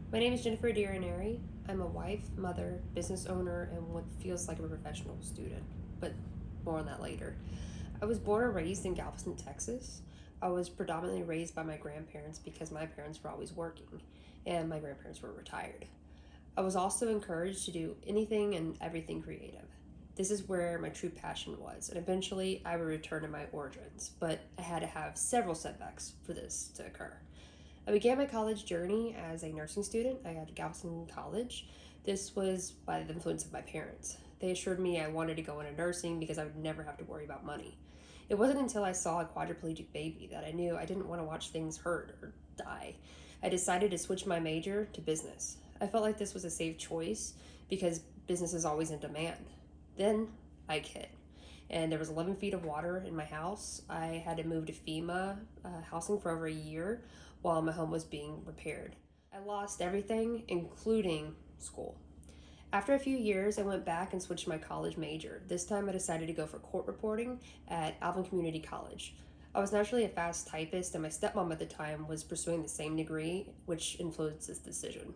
My name is Jennifer Ranieri. I'm a wife, mother, business owner, and what feels like a professional student, but more on that later. I was born and raised in Galveston, Texas. I was predominantly raised by my grandparents because my parents were always working and my grandparents were retired. I was also encouraged to do anything and everything creative. This is where my true passion was, and eventually I would return to my origins, but I had to have several setbacks for this to occur. I began my college journey as a nursing student. I got to Galveston College. This was by the influence of my parents. They assured me I wanted to go into nursing because I would never have to worry about money. It wasn't until I saw a quadriplegic baby that I knew I didn't want to watch things hurt or die. I decided to switch my major to business. I felt like this was a safe choice because business is always in demand. Then I hit, and there was 11 feet of water in my house. I had to move to FEMA housing for over a year while my home was being repaired. I lost everything, including school. After a few years, I went back and switched my college major. This time I decided to go for court reporting at Alvin Community College. I was naturally a fast typist, and my stepmom at the time was pursuing the same degree, which influenced this decision.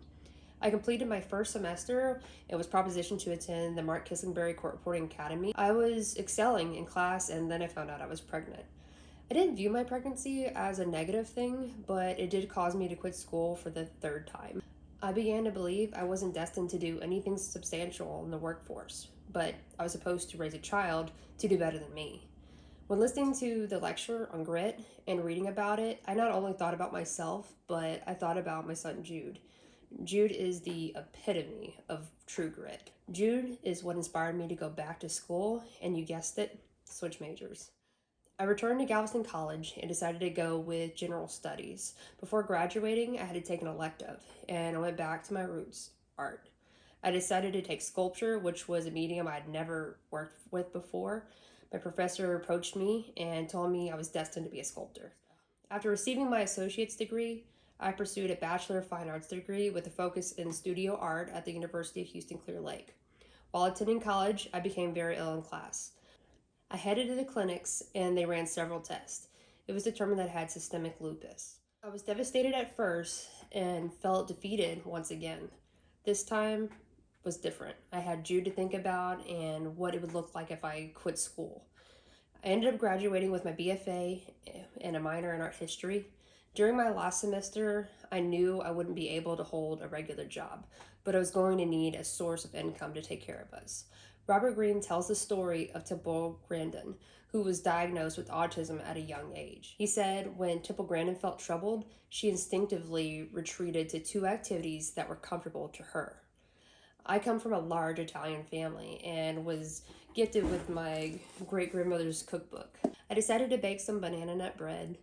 I completed my first semester and was propositioned to attend the Mark Kissenberry Court Reporting Academy. I was excelling in class, and then I found out I was pregnant. I didn't view my pregnancy as a negative thing, but it did cause me to quit school for the third time. I began to believe I wasn't destined to do anything substantial in the workforce, but I was supposed to raise a child to do better than me. When listening to the lecture on grit and reading about it, I not only thought about myself, but I thought about my son Jude. Jude is the epitome of true grit. Jude is what inspired me to go back to school, and you guessed it, switch majors. I returned to Galveston College and decided to go with general studies. Before graduating, I had to take an elective, and I went back to my roots, art. I decided to take sculpture, which was a medium I'd never worked with before. My professor approached me and told me I was destined to be a sculptor. After receiving my associate's degree, I pursued a Bachelor of Fine Arts degree with a focus in studio art at the University of Houston Clear Lake. While attending college, I became very ill in class. I headed to the clinics and they ran several tests. It was determined that I had systemic lupus. I was devastated at first and felt defeated once again. This time was different. I had Jude to think about and what it would look like if I quit school. I ended up graduating with my BFA and a minor in art history. During my last semester, I knew I wouldn't be able to hold a regular job, but I was going to need a source of income to take care of us. Robert Greene tells the story of Temple Grandin, who was diagnosed with autism at a young age. He said when Temple Grandin felt troubled, she instinctively retreated to two activities that were comfortable to her. I come from a large Italian family and was gifted with my great grandmother's cookbook. I decided to bake some banana nut bread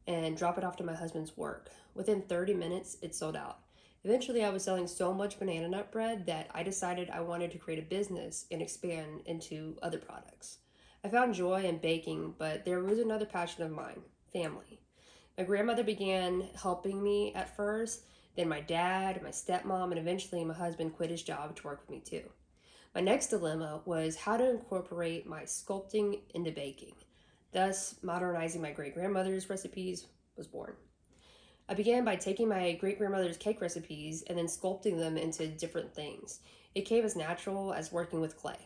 and drop it off to my husband's work. Within 30 minutes, it sold out. Eventually, I was selling so much banana nut bread that I decided I wanted to create a business and expand into other products. I found joy in baking, but there was another passion of mine, family. My grandmother began helping me at first, then my dad, my stepmom, and eventually my husband quit his job to work with me too. My next dilemma was how to incorporate my sculpting into baking. Thus, modernizing my great grandmother's recipes was born. I began by taking my great grandmother's cake recipes and then sculpting them into different things. It came as natural as working with clay.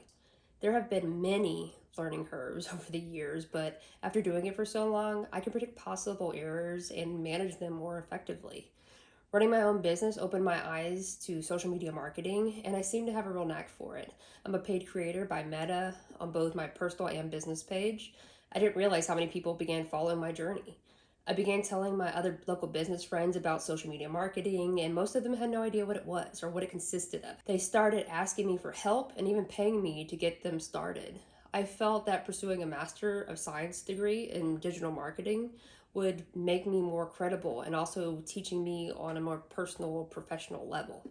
There have been many learning curves over the years, but after doing it for so long, I can predict possible errors and manage them more effectively. Running my own business opened my eyes to social media marketing, and I seem to have a real knack for it. I'm a paid creator by Meta on both my personal and business page. I didn't realize how many people began following my journey. I began telling my other local business friends about social media marketing, and most of them had no idea what it was or what it consisted of. They started asking me for help and even paying me to get them started. I felt that pursuing a Master of Science degree in digital marketing would make me more credible and also teaching me on a more personal, professional level.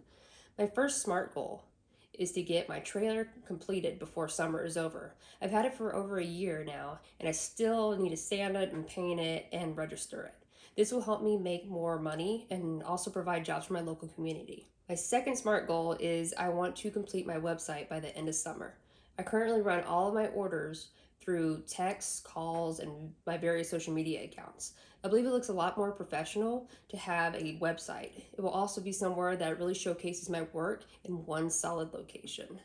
My first SMART goal is to get my trailer completed before summer is over. I've had it for over a year now, and I still need to sand it and paint it and register it. This will help me make more money and also provide jobs for my local community. My second SMART goal is I want to complete my website by the end of summer. I currently run all of my orders through texts, calls, and my various social media accounts. I believe it looks a lot more professional to have a website. It will also be somewhere that really showcases my work in one solid location.